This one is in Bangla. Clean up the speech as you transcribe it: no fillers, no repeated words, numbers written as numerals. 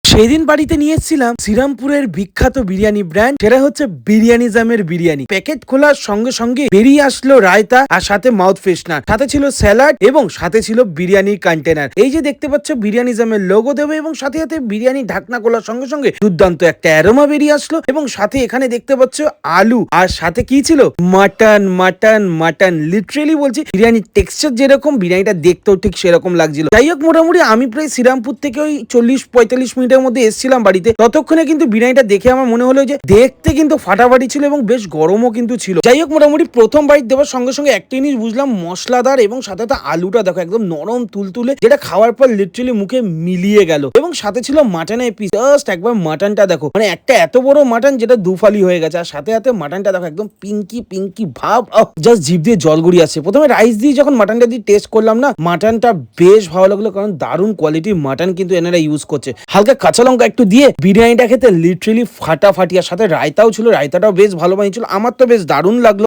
সেদিন বাড়িতে নিয়ে এসেছিলাম শ্রীরামপুরের বিখ্যাত বিরিয়ানি ব্র্যান্ড, সেটা হচ্ছে বিরিয়ানিজমের বিরিয়ানি। প্যাকেট খোলার সঙ্গে সঙ্গে বেরিয়ে আসলো রায়তা আর সাথে মাউথ ফ্রেশনার, সাথে ছিল স্যালাড এবং সাথে ছিল বিরিয়ানির কন্টেনার। এই যে দেখতে পাচ্ছ বিরিয়ানিজমের লোগো দেবে এবং সাথে সাথে বিরিয়ানি ঢাকনা খোলার সঙ্গে সঙ্গে দুর্দান্ত একটা অ্যারোমা বেরিয়ে আসলো এবং সাথে এখানে দেখতে পাচ্ছ আলু আর সাথে কি ছিল মাটন মাটন মাটন। লিটারেলি বলছি বিরিয়ানির টেক্সচার যেরকম বিরিয়ানিটা দেখতেও ঠিক সেরকম লাগছিল। যাই হোক, মোটামুটি আমি প্রায় শ্রীরামপুর থেকে ওই 40-45 মিনিটের মধ্যে এসেছিলাম বাড়িতে। ততক্ষণে কিন্তু বিরিয়ানিটা দেখে আমার মনে হলো যে দেখতে কিন্তু ফাটাফাটি ছিল এবং বেশ গরমও কিন্তু ছিল। যাই হোক, মোটামুটি প্রথম বাইট দেওয়ার সঙ্গে সঙ্গে একটা জিনিস বুঝলাম, মশলাদার এবং সাথে সাথে আলুটা দেখো একদম নরম তুলতুলে, যেটা খাওয়ার পর লিটারালি মুখে মিলিয়ে গেল। এবং সাথে ছিল মাটনের পিস। জাস্ট একবার মাটনটা দেখো, মানে একটা এত বড় মাটন যেটা দুফালি হয়ে গেছে, আর সাথে সাথে মাটনটা দেখো একদম পিঙ্কি পিঙ্কি ভাব। জাস্ট জিভ দিয়ে জল গড়িয়ে আসছে। প্রথমে রাইস দিয়ে যখন মাটনটা দিয়ে টেস্ট করলাম না, মাটনটা বেশ ভালো লাগলো, কারণ দারুণ কোয়ালিটির মাটন কিন্তু এনারা ইউজ করছে। হালকা কাঁচা লঙ্কা একটু দিয়ে বিরিয়ানিটা খেতে লিটারালি ফাটাফাটি। আর সাথে রায়তাও ছিল, রায়তাটাও বেশ ভালো বানিয়েছিল, আমার তো বেশ দারুণ লাগলো।